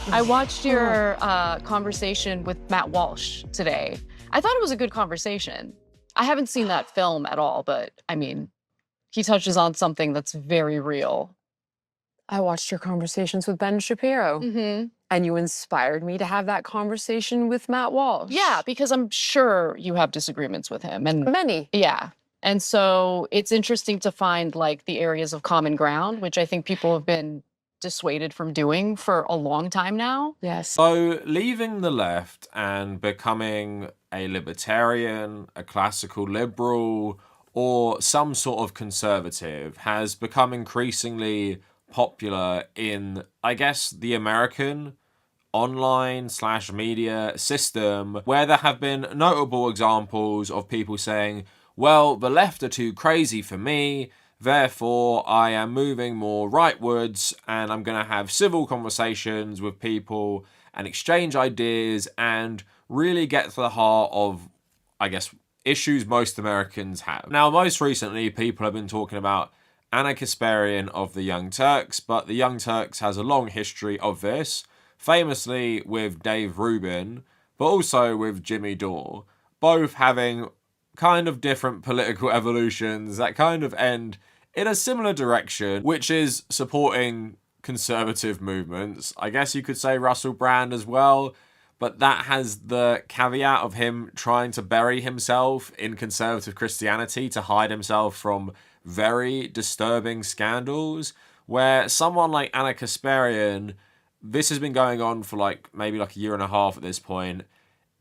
I watched your conversation with Matt Walsh today. I thought it was a good conversation. I haven't seen that film at all, but I mean, he touches on something that's very real. I watched your conversations with Ben Shapiro. Mm-hmm. And you inspired me to have that conversation with Matt Walsh. Yeah, because I'm sure you have disagreements with him. And Many. yeah. And so it's interesting to find like the areas of common ground, which I think people have been dissuaded from doing for a long time now. Yes. So leaving the left and becoming a libertarian, a classical liberal, or some sort of conservative has become increasingly popular in, I guess, the American online/media system, where there have been notable examples of people saying, well, the left are too crazy for me, therefore I am moving more rightwards and I'm going to have civil conversations with people and exchange ideas and really get to the heart of, I guess, issues most Americans have. Now, most recently, people have been talking about Ana Kasparian of the Young Turks, but the Young Turks has a long history of this, famously with Dave Rubin, but also with Jimmy Dore, both having kind of different political evolutions that kind of end in a similar direction, which is supporting conservative movements. I guess you could say Russell Brand as well, but that has the caveat of him trying to bury himself in conservative Christianity to hide himself from very disturbing scandals, where someone like Ana Kasparian, this has been going on for maybe a year and a half at this point.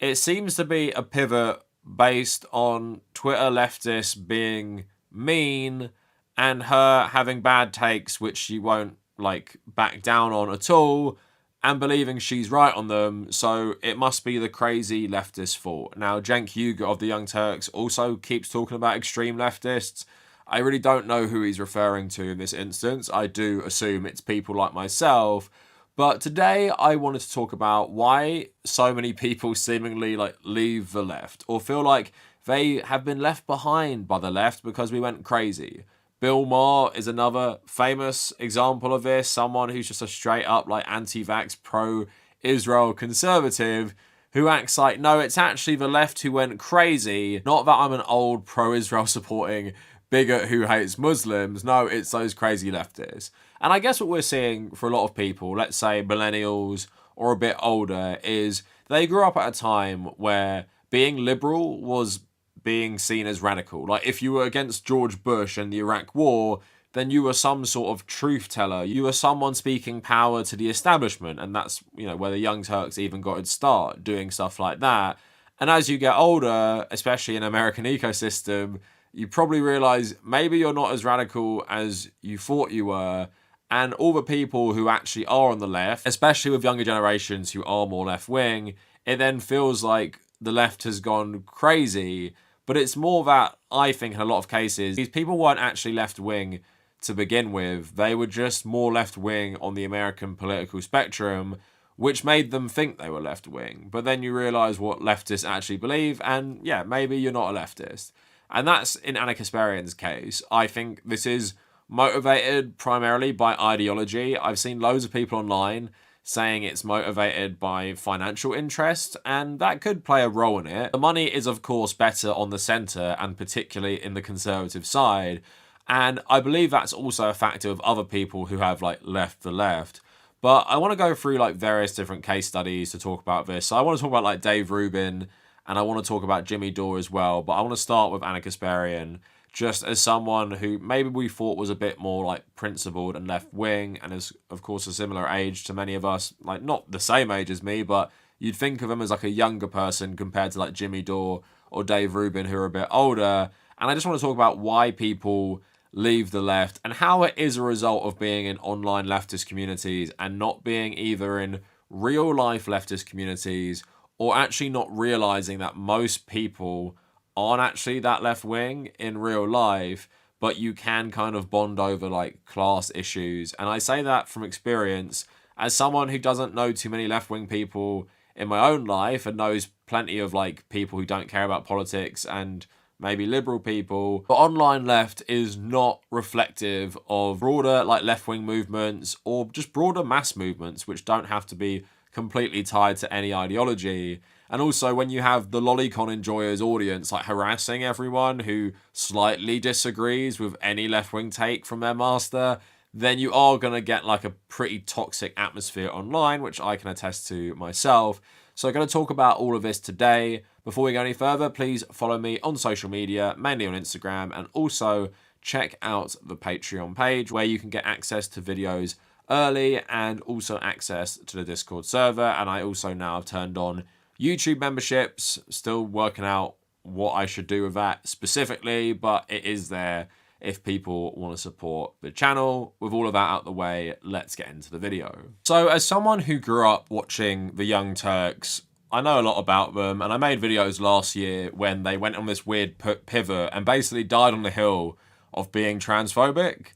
It seems to be a pivot based on Twitter leftists being mean and her having bad takes, which she won't back down on at all, and believing she's right on them, so it must be the crazy leftist fault. Now, Cenk Uygur of the Young Turks also keeps talking about extreme leftists. I really don't know who he's referring to in this instance. I do assume it's people like myself. But today I wanted to talk about why so many people seemingly leave the left or feel like they have been left behind by the left because we went crazy. Bill Maher is another famous example of this, someone who's just a straight up anti-vax, pro-Israel conservative who acts like, no, it's actually the left who went crazy. Not that I'm an old pro-Israel supporting bigot who hates Muslims. No, it's those crazy leftists. And I guess what we're seeing for a lot of people, let's say millennials or a bit older, is they grew up at a time where being liberal was being seen as radical. If you were against George Bush and the Iraq War, then you were some sort of truth teller. You were someone speaking power to the establishment. And that's, where the Young Turks even got its start, doing stuff like that. And as you get older, especially in American ecosystem, you probably realize maybe you're not as radical as you thought you were. And all the people who actually are on the left, especially with younger generations who are more left-wing, it then feels like the left has gone crazy. But it's more that, I think, in a lot of cases, these people weren't actually left-wing to begin with. They were just more left-wing on the American political spectrum, which made them think they were left-wing. But then you realise what leftists actually believe, and yeah, maybe you're not a leftist. And that's in Ana Kasparian's case. I think this is motivated primarily by ideology. I've seen loads of people online saying it's motivated by financial interest, and that could play a role in it. The money is, of course, better on the centre, and particularly in the conservative side. And I believe that's also a factor of other people who have left the left. But I want to go through various different case studies to talk about this. So I want to talk about Dave Rubin, and I want to talk about Jimmy Dore as well. But I want to start with Ana Kasparian, just as someone who maybe we thought was a bit more principled and left-wing, and is, of course, a similar age to many of us, not the same age as me, but you'd think of him as a younger person compared to Jimmy Dore or Dave Rubin, who are a bit older. And I just want to talk about why people leave the left and how it is a result of being in online leftist communities and not being either in real-life leftist communities or actually not realizing that most people aren't actually that left-wing in real life, but you can kind of bond over class issues. And I say that from experience as someone who doesn't know too many left-wing people in my own life and knows plenty of people who don't care about politics and maybe liberal people. But online left is not reflective of broader like left-wing movements or just broader mass movements, which don't have to be completely tied to any ideology. And also when you have the lolicon enjoyers audience like harassing everyone who slightly disagrees with any left-wing take from their master, then you are going to get like a pretty toxic atmosphere online, which I can attest to myself. So I'm going to talk about all of this today. Before we go any further, please follow me on social media, mainly on Instagram, and also check out the Patreon page where you can get access to videos early and also access to the Discord server. And I also now have turned on YouTube memberships, still working out what I should do with that specifically, but it is there if people want to support the channel. With all of that out the way, let's get into the video. So as someone who grew up watching the Young Turks, I know a lot about them, and I made videos last year when they went on this weird pivot and basically died on the hill of being transphobic.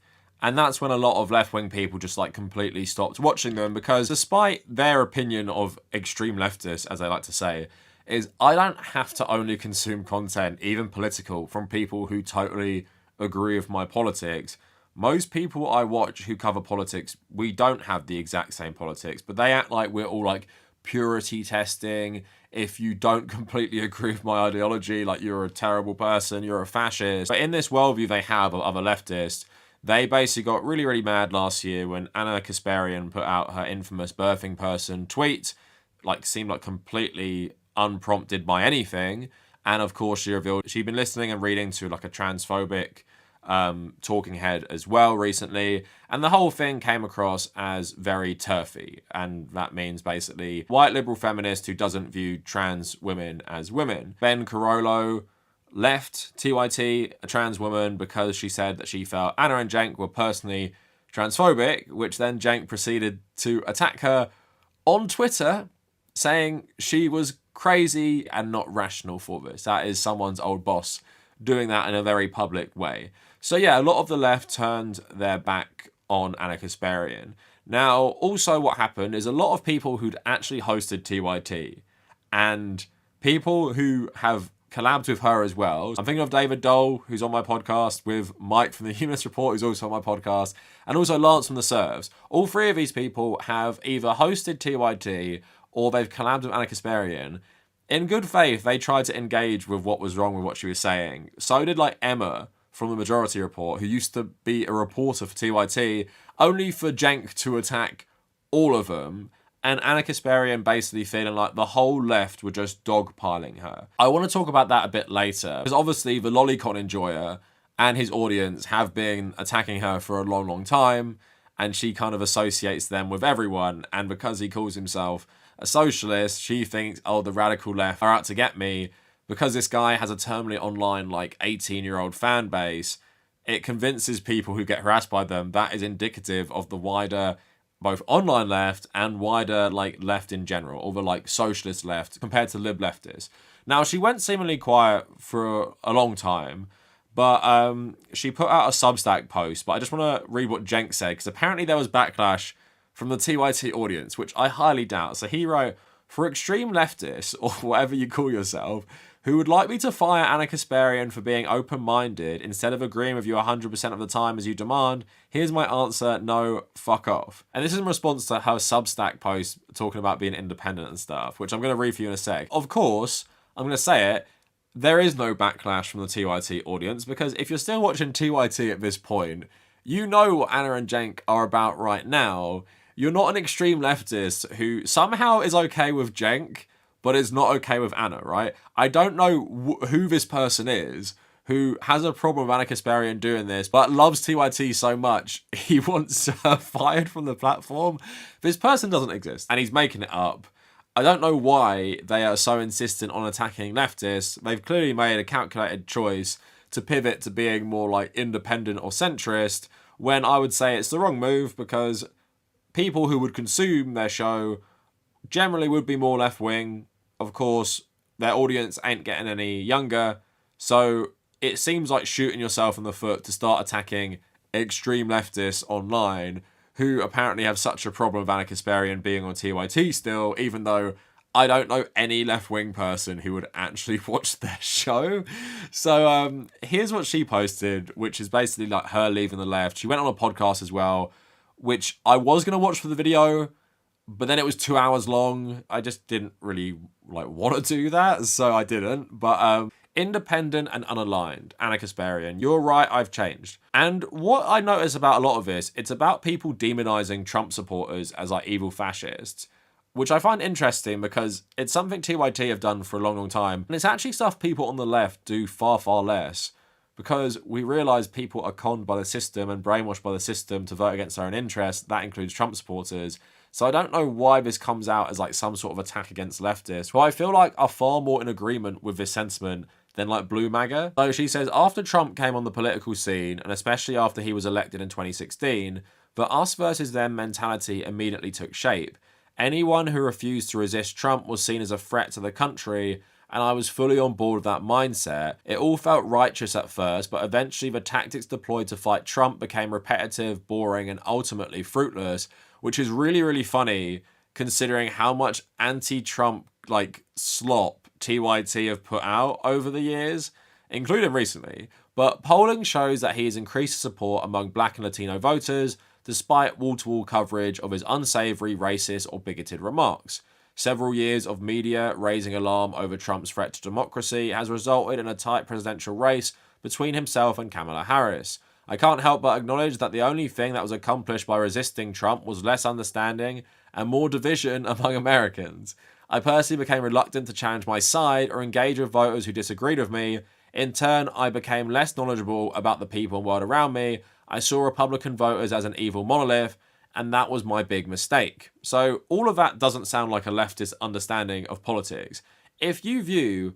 And that's when a lot of left-wing people just like completely stopped watching them, because despite their opinion of extreme leftists, as they like to say, is I don't have to only consume content, even political, from people who totally agree with my politics. Most people I watch who cover politics, we don't have the exact same politics, but they act like we're all like purity testing. If you don't completely agree with my ideology, like you're a terrible person, you're a fascist. But in this worldview they have of other leftists, they basically got really, really mad last year when Ana Kasparian put out her infamous birthing person tweet, like seemed like completely unprompted by anything. And of course she revealed she'd been listening and reading to like a transphobic talking head as well recently, and the whole thing came across as very turfy, and that means basically white liberal feminist who doesn't view trans women as women. Ben Carollo left TYT, a trans woman, because she said that she felt Anna and Cenk were personally transphobic, which then Cenk proceeded to attack her on Twitter, saying she was crazy and not rational for this. That is someone's old boss doing that in a very public way. So yeah, a lot of the left turned their back on Ana Kasparian. Now, also what happened is a lot of people who'd actually hosted TYT and people who have collabed with her as well. I'm thinking of David Dole, who's on my podcast, with Mike from the Humanist Report, who's also on my podcast, and also Lance from the Serves. All three of these people have either hosted TYT or they've collabed with Ana Kasparian. In good faith, they tried to engage with what was wrong with what she was saying. So did like Emma from the Majority Report, who used to be a reporter for TYT, only for Cenk to attack all of them, and Ana Kasparian basically feeling like the whole left were just dogpiling her. I want to talk about that a bit later, because obviously the lolicon enjoyer and his audience have been attacking her for a long, long time, and she kind of associates them with everyone, and because he calls himself a socialist, she thinks, oh, the radical left are out to get me. Because this guy has a terminally online, like, 18-year-old fan base, it convinces people who get harassed by them that is indicative of the wider, both online left and wider, like, left in general, or the, like, socialist left compared to lib leftists. Now, she went seemingly quiet for a long time, but she put out a Substack post, but I just want to read what Cenk said, because apparently there was backlash from the TYT audience, which I highly doubt. So he wrote, "For extreme leftists, or whatever you call yourself, who would like me to fire Ana Kasparian for being open-minded instead of agreeing with you 100% of the time as you demand, here's my answer, no, fuck off." And this is in response to her Substack post talking about being independent and stuff, which I'm going to read for you in a sec. Of course, I'm going to say it, there is no backlash from the TYT audience, because if you're still watching TYT at this point, you know what Ana and Cenk are about right now. You're not an extreme leftist who somehow is okay with Cenk, but is not okay with Ana, right? I don't know who this person is who has a problem with Ana Kasparian doing this, but loves TYT so much he wants her fired from the platform. This person doesn't exist, and he's making it up. I don't know why they are so insistent on attacking leftists. They've clearly made a calculated choice to pivot to being more like independent or centrist, when I would say it's the wrong move, because people who would consume their show generally would be more left-wing. Of course, their audience ain't getting any younger, so it seems like shooting yourself in the foot to start attacking extreme leftists online who apparently have such a problem with Ana Kasparian being on TYT still, even though I don't know any left-wing person who would actually watch their show. So here's what she posted, which is basically like her leaving the left. She went on a podcast as well, which I was going to watch for the video, but then it was 2 hours long. I just didn't really want to do that, so I didn't. But independent and unaligned, Ana Kasparian, you're right, I've changed. And what I notice about a lot of this, it's about people demonizing Trump supporters as like evil fascists, which I find interesting because it's something TYT have done for a long, long time. And it's actually stuff people on the left do far, far less, because we realise people are conned by the system and brainwashed by the system to vote against their own interests. That includes Trump supporters. So I don't know why this comes out as like some sort of attack against leftists, who I feel like are far more in agreement with this sentiment than like Blue MAGA. So she says, after Trump came on the political scene, and especially after he was elected in 2016, the us versus them mentality immediately took shape. Anyone who refused to resist Trump was seen as a threat to the country, and I was fully on board with that mindset. It all felt righteous at first, but eventually the tactics deployed to fight Trump became repetitive, boring, and ultimately fruitless, which is really, really funny considering how much anti-Trump slop TYT have put out over the years, including recently. But polling shows that he has increased support among Black and Latino voters, despite wall-to-wall coverage of his unsavory, racist, or bigoted remarks. Several years of media raising alarm over Trump's threat to democracy has resulted in a tight presidential race between himself and Kamala Harris. I can't help but acknowledge that the only thing that was accomplished by resisting Trump was less understanding and more division among Americans. I personally became reluctant to challenge my side or engage with voters who disagreed with me. In turn, I became less knowledgeable about the people and world around me. I saw Republican voters as an evil monolith, and that was my big mistake. So all of that doesn't sound like a leftist understanding of politics. If you view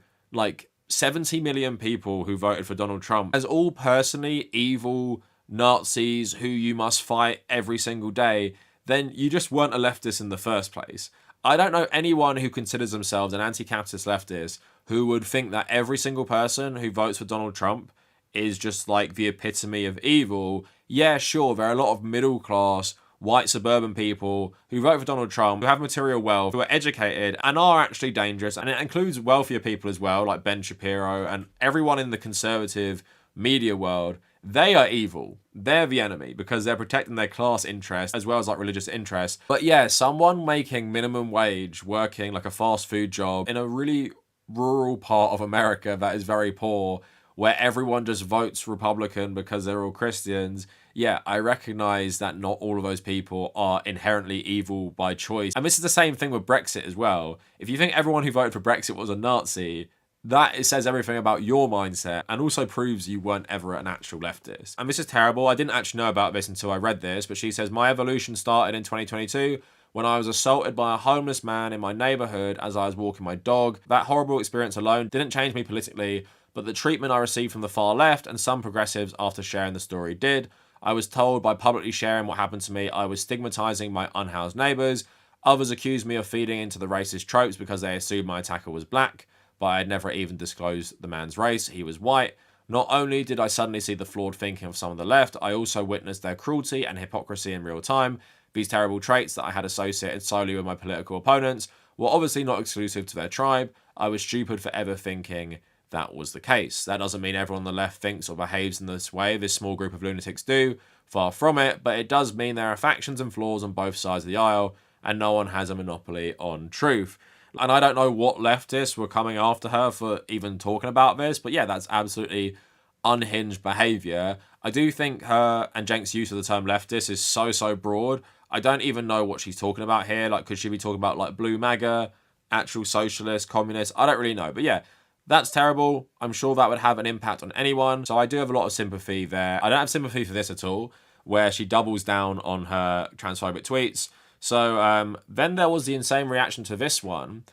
70 million people who voted for Donald Trump as all personally evil Nazis who you must fight every single day, then you just weren't a leftist in the first place. I don't know anyone who considers themselves an anti-capitalist leftist who would think that every single person who votes for Donald Trump is just like the epitome of evil. Yeah, sure, there are a lot of middle-class, white suburban people who vote for Donald Trump, who have material wealth, who are educated, and are actually dangerous. And it includes wealthier people as well, like Ben Shapiro and everyone in the conservative media world. They are evil. They're the enemy because they're protecting their class interests as well as religious interests. But yeah, someone making minimum wage, working like a fast food job in a really rural part of America that is very poor, where everyone just votes Republican because they're all Christians. Yeah, I recognize that not all of those people are inherently evil by choice. And this is the same thing with Brexit as well. If you think everyone who voted for Brexit was a Nazi, that it says everything about your mindset and also proves you weren't ever an actual leftist. And this is terrible. I didn't actually know about this until I read this, but she says, my evolution started in 2022 when I was assaulted by a homeless man in my neighborhood as I was walking my dog. That horrible experience alone didn't change me politically, but the treatment I received from the far left and some progressives after sharing the story did. I was told by publicly sharing what happened to me, I was stigmatizing my unhoused neighbors. Others accused me of feeding into the racist tropes because they assumed my attacker was black, but I had never even disclosed the man's race. He was white. Not only did I suddenly see the flawed thinking of some of the left, I also witnessed their cruelty and hypocrisy in real time. These terrible traits that I had associated solely with my political opponents were obviously not exclusive to their tribe. I was stupid for ever thinking that was the case. That doesn't mean everyone on the left thinks or behaves in this way. This small group of lunatics do. Far from it. But it does mean there are factions and flaws on both sides of the aisle, and no one has a monopoly on truth. And I don't know what leftists were coming after her for even talking about this, but yeah, that's absolutely unhinged behaviour. I do think her and Cenk's use of the term leftist is so broad. I don't even know what she's talking about here. Could she be talking about Blue MAGA, actual socialists, communists? I don't really know. But yeah, that's terrible. I'm sure that would have an impact on anyone. So I do have a lot of sympathy there. I don't have sympathy for this at all, where she doubles down on her transphobic tweets. So then there was the insane reaction to this one,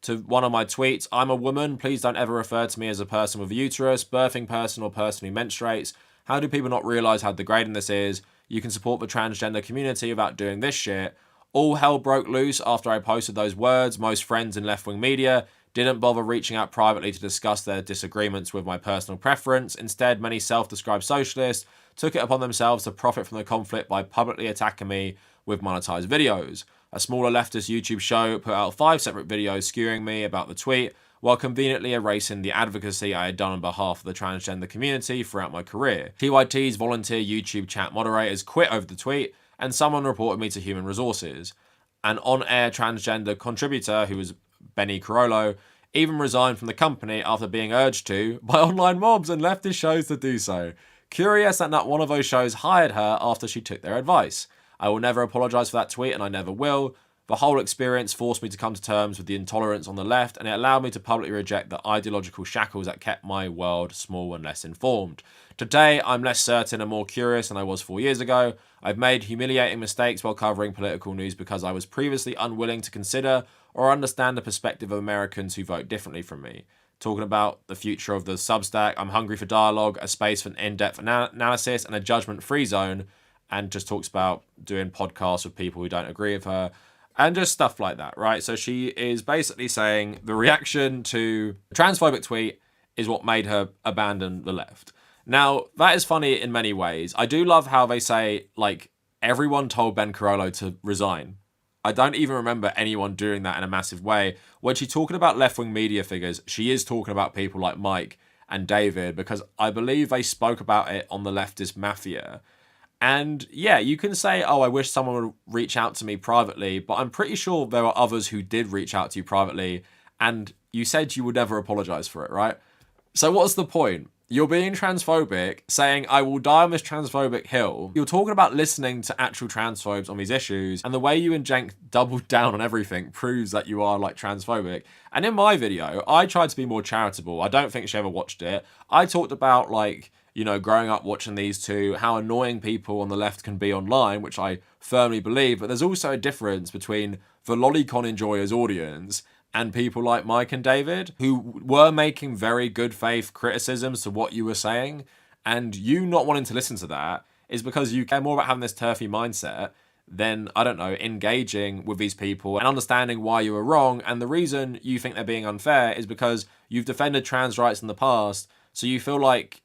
to one of my tweets. I'm a woman. Please don't ever refer to me as a person with a uterus, birthing person, or person who menstruates. How do people not realise how degrading this is? You can support the transgender community without doing this shit. All hell broke loose after I posted those words. Most friends in left-wing media didn't bother reaching out privately to discuss their disagreements with my personal preference. Instead, many self-described socialists took it upon themselves to profit from the conflict by publicly attacking me with monetized videos. A smaller leftist YouTube show put out 5 separate videos skewering me about the tweet, while conveniently erasing the advocacy I had done on behalf of the transgender community throughout my career. TYT's volunteer YouTube chat moderators quit over the tweet, and someone reported me to Human Resources. An on-air transgender contributor, who was Benny Carollo, even resigned from the company after being urged to by online mobs and leftist shows to do so. Curious that not one of those shows hired her after she took their advice. I will never apologise for that tweet, and I never will. The whole experience forced me to come to terms with the intolerance on the left, and it allowed me to publicly reject the ideological shackles that kept my world small and less informed. Today, I'm less certain and more curious than I was 4 years ago. I've made humiliating mistakes while covering political news because I was previously unwilling to consider or understand the perspective of Americans who vote differently from me. Talking about the future of the Substack, I'm hungry for dialogue, a space for an in-depth analysis, and a judgment-free zone, and just talks about doing podcasts with people who don't agree with her. And just stuff like that, right? So she is basically saying the reaction to a transphobic tweet is what made her abandon the left. Now, that is funny in many ways. I do love how they say, like, everyone told Ben Carollo to resign. I don't even remember anyone doing that in a massive way. When she's talking about left-wing media figures, she is talking about people like Mike and David, because I believe they spoke about it on the leftist mafia. And yeah, you can say, oh, I wish someone would reach out to me privately, but I'm pretty sure there are others who did reach out to you privately, and you said you would never apologize for it, right? So what's the point? You're being transphobic, saying, I will die on this transphobic hill. You're talking about listening to actual transphobes on these issues, and the way you and Jenk doubled down on everything proves that you are, like, transphobic. And in my video, I tried to be more charitable. I don't think she ever watched it. I talked about, like, you know, growing up watching these two, how annoying people on the left can be online, which I firmly believe, but there's also a difference between the lolicon enjoyers audience and people like Mike and David, who were making very good faith criticisms to what you were saying, and you not wanting to listen to that is because you care more about having this turfy mindset than, I don't know, engaging with these people and understanding why you were wrong. And the reason you think they're being unfair is because you've defended trans rights in the past, so you feel like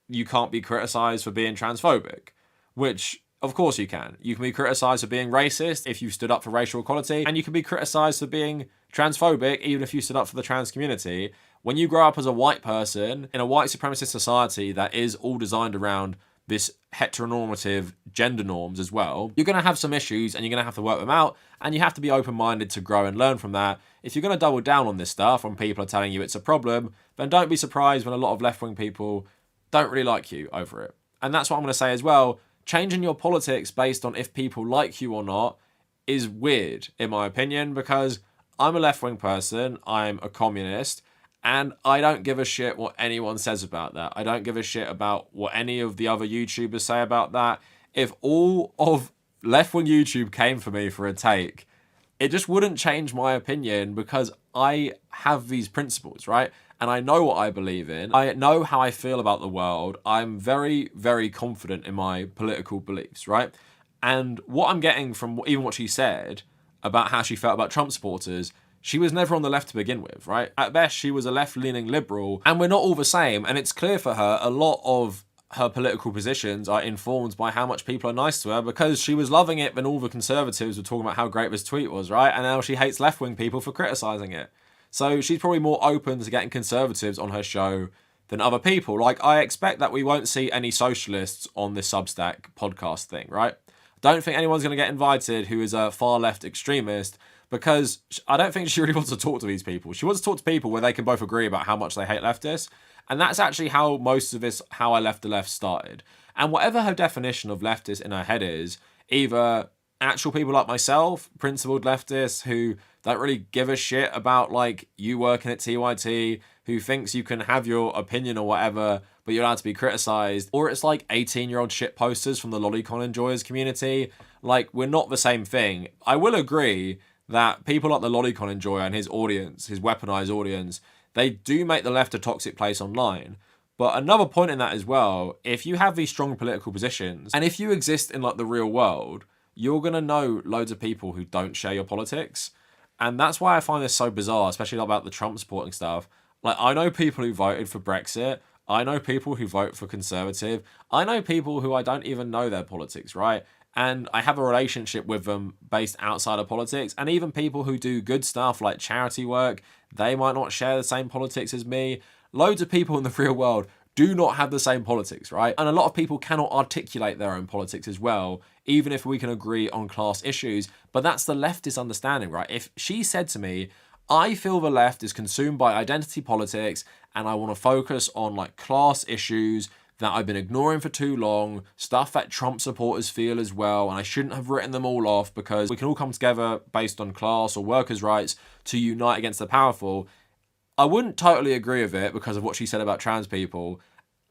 you can't be criticised for being transphobic, which of course you can. You can be criticised for being racist if you stood up for racial equality, and you can be criticised for being transphobic even if you stood up for the trans community. When you grow up as a white person in a white supremacist society that is all designed around this heteronormative gender norms as well, you're going to have some issues and you're going to have to work them out, and you have to be open-minded to grow and learn from that. If you're going to double down on this stuff when people are telling you it's a problem, then don't be surprised when a lot of left-wing people don't really like you over it. And that's what I'm going to say as well. Changing your politics based on if people like you or not is weird, in my opinion, because I'm a left-wing person, I'm a communist, and I don't give a shit what anyone says about that. I don't give a shit about what any of the other YouTubers say about that. If all of left-wing YouTube came for me for a take, it just wouldn't change my opinion, because I have these principles, right? And I know what I believe in. I know how I feel about the world. I'm very, very confident in my political beliefs, right? And what I'm getting from even what she said about how she felt about Trump supporters, she was never on the left to begin with, right? At best, she was a left-leaning liberal, and we're not all the same. And it's clear for her, a lot of her political positions are informed by how much people are nice to her, because she was loving it when all the conservatives were talking about how great this tweet was, right? And now she hates left-wing people for criticising it. So she's probably more open to getting conservatives on her show than other people. Like, I expect that we won't see any socialists on this Substack podcast thing, right? Don't think anyone's going to get invited who is a far left extremist, because I don't think she really wants to talk to these people. She wants to talk to people where they can both agree about how much they hate leftists. And that's actually how most of this, how I left the left started. And whatever her definition of leftist in her head is, either actual people like myself, principled leftists who don't really give a shit about, like, you working at TYT, who thinks you can have your opinion or whatever, but you're allowed to be criticised, or it's like 18-year-old shit posters from the lolicon enjoyers community. Like, we're not the same thing. I will agree that people like the lolicon enjoyer and his audience, his weaponized audience, they do make the left a toxic place online. But another point in that as well, if you have these strong political positions, and if you exist in, like, the real world, you're going to know loads of people who don't share your politics. And that's why I find this so bizarre, especially about the Trump supporting stuff. Like, I know people who voted for Brexit. I know people who vote for Conservative. I know people who I don't even know their politics, right? and I have a relationship with them based outside of politics. And even people who do good stuff like charity work, they might not share the same politics as me. Loads of people in the real world do not have the same politics, right? And a lot of people cannot articulate their own politics as well, even if we can agree on class issues. But that's the leftist understanding, right? If she said to me, I feel the left is consumed by identity politics and I want to focus on like class issues that I've been ignoring for too long, stuff that Trump supporters feel as well, and I shouldn't have written them all off because we can all come together based on class or workers' rights to unite against the powerful. I wouldn't totally agree with it because of what she said about trans people.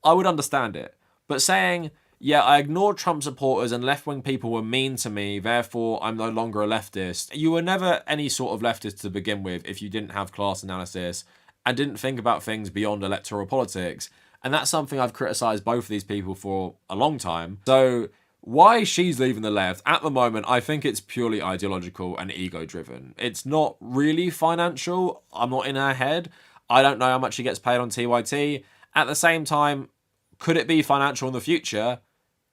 I would understand it. But saying, yeah, I ignored Trump supporters and left-wing people were mean to me, therefore I'm no longer a leftist. You were never any sort of leftist to begin with if you didn't have class analysis and didn't think about things beyond electoral politics. And that's something I've criticised both of these people for a long time. So why she's leaving the left, at the moment, I think it's purely ideological and ego-driven. It's not really financial. I'm not in her head. I don't know how much she gets paid on TYT. At the same time, could it be financial in the future?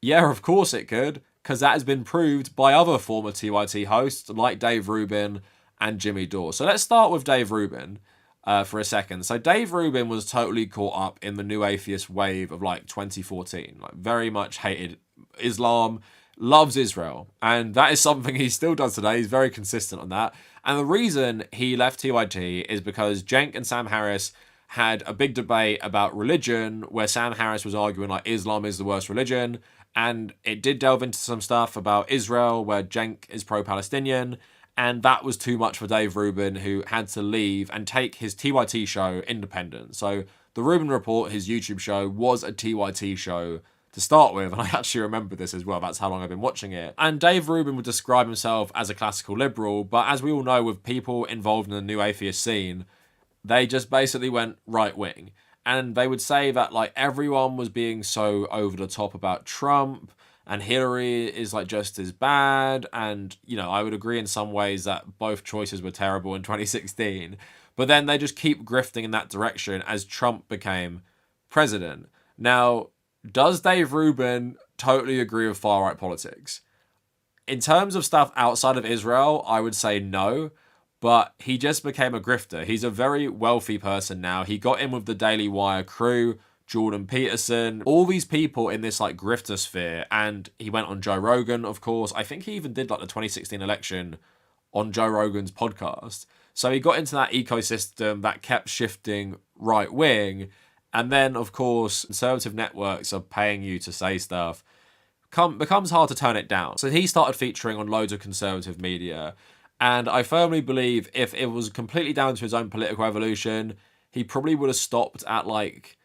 Yeah, of course it could, because that has been proved by other former TYT hosts like Dave Rubin and Jimmy Dore. So let's start with Dave Rubin for a second. So Dave Rubin was totally caught up in the new atheist wave of like 2014, like very much hated Islam, loves Israel, and that is something he still does today. He's very consistent on that. And the reason he left TYT is because Cenk and Sam Harris had a big debate about religion where Sam Harris was arguing like Islam is the worst religion, and it did delve into some stuff about Israel where Cenk is pro-Palestinian, and that was too much for Dave Rubin, who had to leave and take his TYT show independent. So the Rubin Report, his YouTube show, was a TYT show to start with, and I actually remember this as well. That's how long I've been watching it. And Dave Rubin would describe himself as a classical liberal, but as we all know, with people involved in the new atheist scene, they just basically went right-wing. And they would say that like everyone was being so over the top about Trump, and Hillary is like just as bad. And, you know, I would agree in some ways that both choices were terrible in 2016. But then they just keep grifting in that direction as Trump became president. Now, does Dave Rubin totally agree with far-right politics? In terms of stuff outside of Israel, I would say no. But he just became a grifter. He's a very wealthy person now. He got in with the Daily Wire crew, Jordan Peterson, all these people in this like grifter sphere. And he went on Joe Rogan, of course. I think he even did like the 2016 election on Joe Rogan's podcast. So he got into that ecosystem that kept shifting right wing. And then, of course, conservative networks are paying you to say stuff. Becomes hard to turn it down. So he started featuring on loads of conservative media. And I firmly believe if it was completely down to his own political evolution, he probably would have stopped at like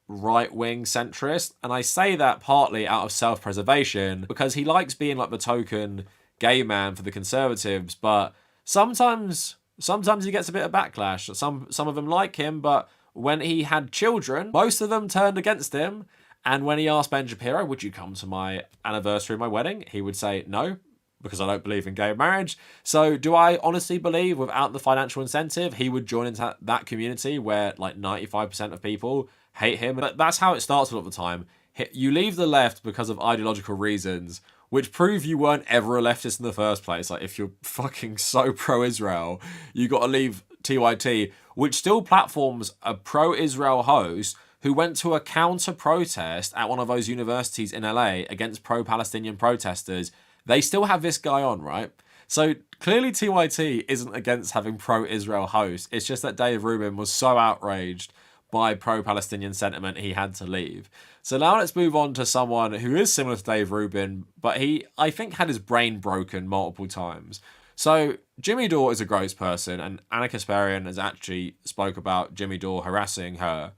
right-wing centrist. And I say that partly out of self-preservation because he likes being like the token gay man for the conservatives. But sometimes he gets a bit of backlash. Some of them like him, but when he had children, most of them turned against him. And when he asked Ben Shapiro, would you come to my anniversary of my wedding? He would say no, because I don't believe in gay marriage. So do I honestly believe without the financial incentive, he would join into that community where like 95% of people hate him? But that's how it starts a lot of the time. You leave the left because of ideological reasons, which prove you weren't ever a leftist in the first place. Like if you're fucking so pro-Israel, you got to leave TYT, which still platforms a pro-Israel host who went to a counter-protest at one of those universities in LA against pro-Palestinian protesters. They still have this guy on, right? So clearly TYT isn't against having pro-Israel hosts. It's just that Dave Rubin was so outraged by pro-Palestinian sentiment he had to leave. So now let's move on to someone who is similar to Dave Rubin, but he, I think, had his brain broken multiple times. So Jimmy Dore is a gross person, and Ana Kasparian has actually spoke about Jimmy Dore harassing her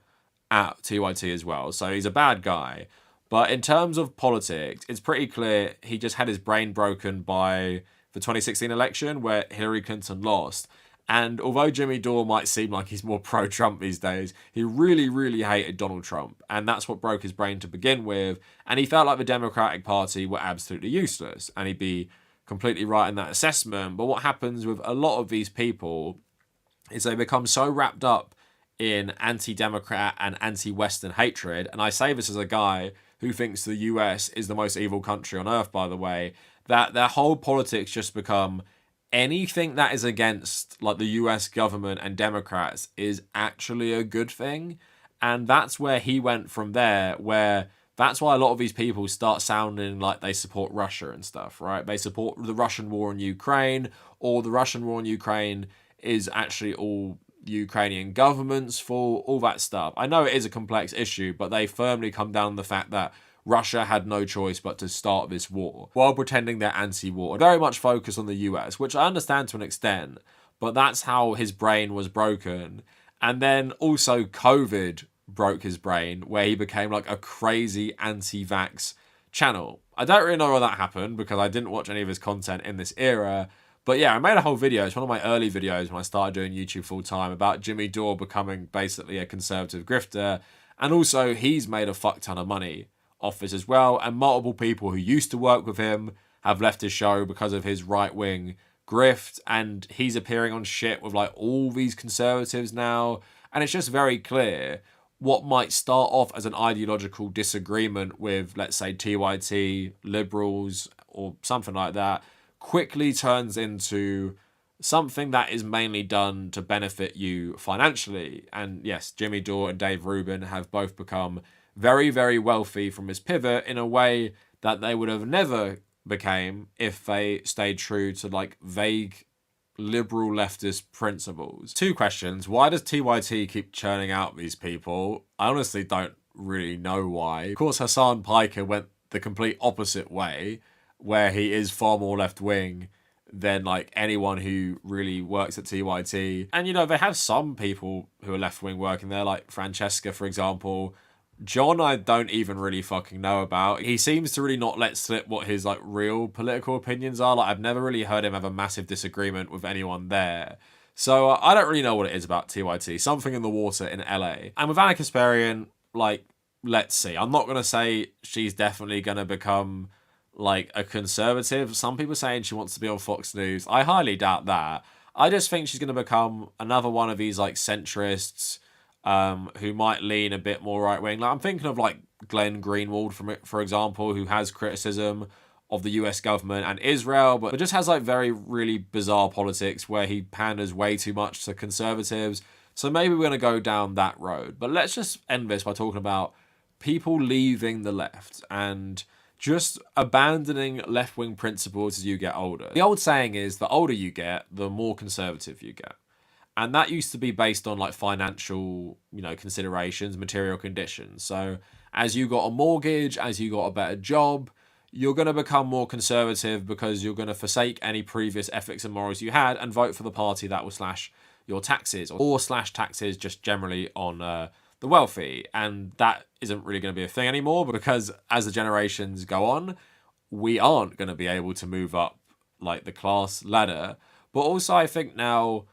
at TYT as well. So he's a bad guy. But in terms of politics, it's pretty clear he just had his brain broken by the 2016 election where Hillary Clinton lost. And although Jimmy Dore might seem like he's more pro-Trump these days, he really, really hated Donald Trump. And that's what broke his brain to begin with. And he felt like the Democratic Party were absolutely useless. And he'd be completely right in that assessment. But what happens with a lot of these people is they become so wrapped up in anti-Democrat and anti-Western hatred. And I say this as a guy who thinks the US is the most evil country on earth, by the way, that their whole politics just become anything that is against like the US government and Democrats is actually a good thing. And that's where he went from there, where that's why a lot of these people start sounding like they support Russia and stuff, right? They support the Russian war in Ukraine, or the Russian war in Ukraine is actually all the Ukrainian government's fault, all that stuff. I know it is a complex issue, but they firmly come down to the fact that Russia had no choice but to start this war while pretending they're anti-war. Very much focused on the US, which I understand to an extent, but that's how his brain was broken. And then also COVID broke his brain, where he became like a crazy anti-vax channel. I don't really know where that happened because I didn't watch any of his content in this era. But yeah, I made a whole video. It's one of my early videos when I started doing YouTube full time about Jimmy Dore becoming basically a conservative grifter. And also he's made a fuck ton of money off this as well. And multiple people who used to work with him have left his show because of his right-wing grift. And he's appearing on shit with like all these conservatives now. And it's just very clear what might start off as an ideological disagreement with, let's say, TYT, liberals, or something like that, quickly turns into something that is mainly done to benefit you financially. And yes, Jimmy Dore and Dave Rubin have both become very, very wealthy from this pivot in a way that they would have never became if they stayed true to like vague liberal leftist principles. 2 questions. Why does TYT keep churning out these people? I honestly don't really know why. Of course, Hassan Piker went the complete opposite way, where he is far more left-wing than like anyone who really works at TYT. And you know, they have some people who are left-wing working there, like Francesca, for example. John, I don't even really fucking know about. He seems to really not let slip what his like real political opinions are. Like, I've never really heard him have a massive disagreement with anyone there. So I don't really know what it is about TYT. Something in the water in LA. And with Ana Kasparian, like, let's see. I'm not going to say she's definitely going to become like a conservative. Some people saying she wants to be on Fox News. I highly doubt that. I just think she's going to become another one of these like centrists who might lean a bit more right-wing. Like, I'm thinking of like Glenn Greenwald, for example, who has criticism of the US government and Israel, but just has like very really bizarre politics where he panders way too much to conservatives. So maybe we're going to go down that road. But let's just end this by talking about people leaving the left and just abandoning left-wing principles as you get older. The old saying is, the older you get, the more conservative you get. And that used to be based on like financial, you know, considerations, material conditions. So as you got a mortgage, as you got a better job, you're going to become more conservative because you're going to forsake any previous ethics and morals you had and vote for the party that will slash your taxes or slash taxes just generally on the wealthy. And that isn't really going to be a thing anymore because as the generations go on, we aren't going to be able to move up like the class ladder. But also I think now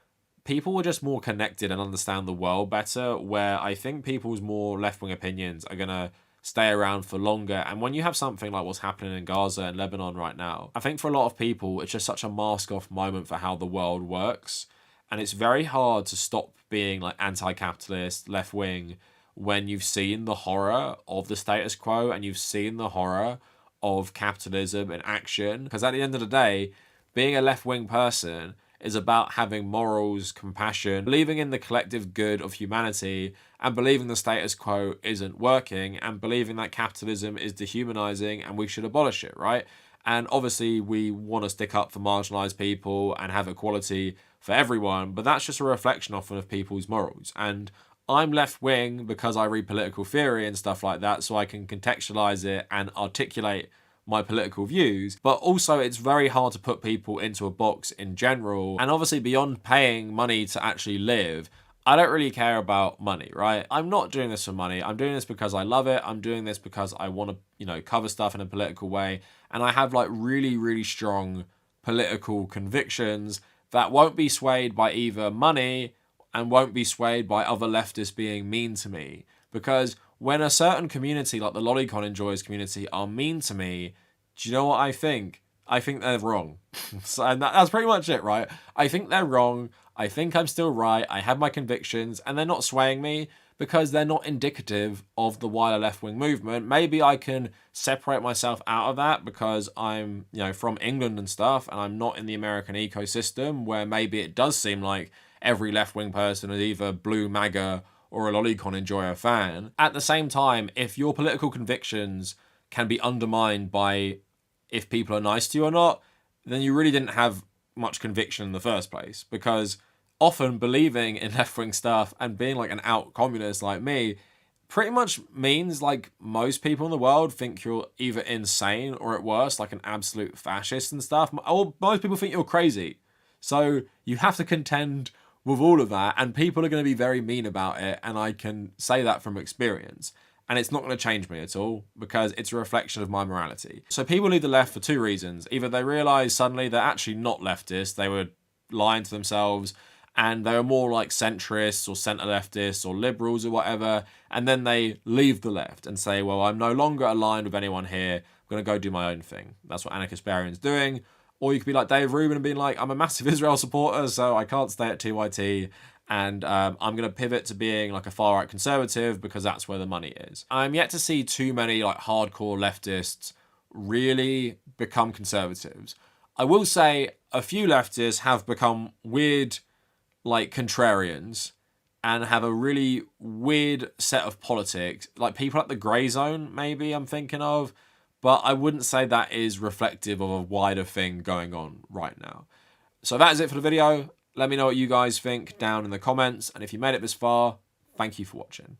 people are just more connected and understand the world better, where I think people's more left-wing opinions are going to stay around for longer. And when you have something like what's happening in Gaza and Lebanon right now, I think for a lot of people, it's just such a mask-off moment for how the world works. And it's very hard to stop being like anti-capitalist, left-wing, when you've seen the horror of the status quo and you've seen the horror of capitalism in action. Because at the end of the day, being a left-wing person is about having morals, compassion, believing in the collective good of humanity, and believing the status quo isn't working, and believing that capitalism is dehumanizing and we should abolish it, right? And obviously we want to stick up for marginalized people and have equality for everyone, but that's just a reflection often of people's morals. And I'm left-wing because I read political theory and stuff like that, so I can contextualize it and articulate my political views, but also it's very hard to put people into a box in general. And obviously beyond paying money to actually live, I don't really care about money, right? I'm not doing this for money. I'm doing this because I love it. I'm doing this because I want to, you know, cover stuff in a political way. And I have like really, really strong political convictions that won't be swayed by either money and won't be swayed by other leftists being mean to me. Because when a certain community, like the Lolicon Enjoyers community, are mean to me, do you know what I think? I think they're wrong. So, and that's pretty much it, right? I think they're wrong. I think I'm still right. I have my convictions, and they're not swaying me because they're not indicative of the wider left-wing movement. Maybe I can separate myself out of that because I'm, from England and stuff, and I'm not in the American ecosystem where maybe it does seem like every left-wing person is either blue MAGA or a lolicon enjoyer fan. At the same time, if your political convictions can be undermined by if people are nice to you or not, then you really didn't have much conviction in the first place, because often believing in left-wing stuff and being like an out communist like me pretty much means like most people in the world think you're either insane or at worst like an absolute fascist and stuff, or most people think you're crazy. So you have to contend with all of that, and people are going to be very mean about it, and I can say that from experience. And it's not going to change me at all because it's a reflection of my morality. So people leave the left for two reasons. Either they realise suddenly they're actually not leftists, they were lying to themselves, and they were more like centrists or centre leftists or liberals or whatever, and then they leave the left and say, well, I'm no longer aligned with anyone here, I'm going to go do my own thing. That's what Ana Kasparian's doing. Or you could be like Dave Rubin and being like, I'm a massive Israel supporter, so I can't stay at TYT, and I'm going to pivot to being like a far-right conservative because that's where the money is. I'm yet to see too many like hardcore leftists really become conservatives. I will say a few leftists have become weird like contrarians and have a really weird set of politics, like people at the grey zone maybe I'm thinking of, but I wouldn't say that is reflective of a wider thing going on right now. So that is it for the video. Let me know what you guys think down in the comments, and if you made it this far, thank you for watching.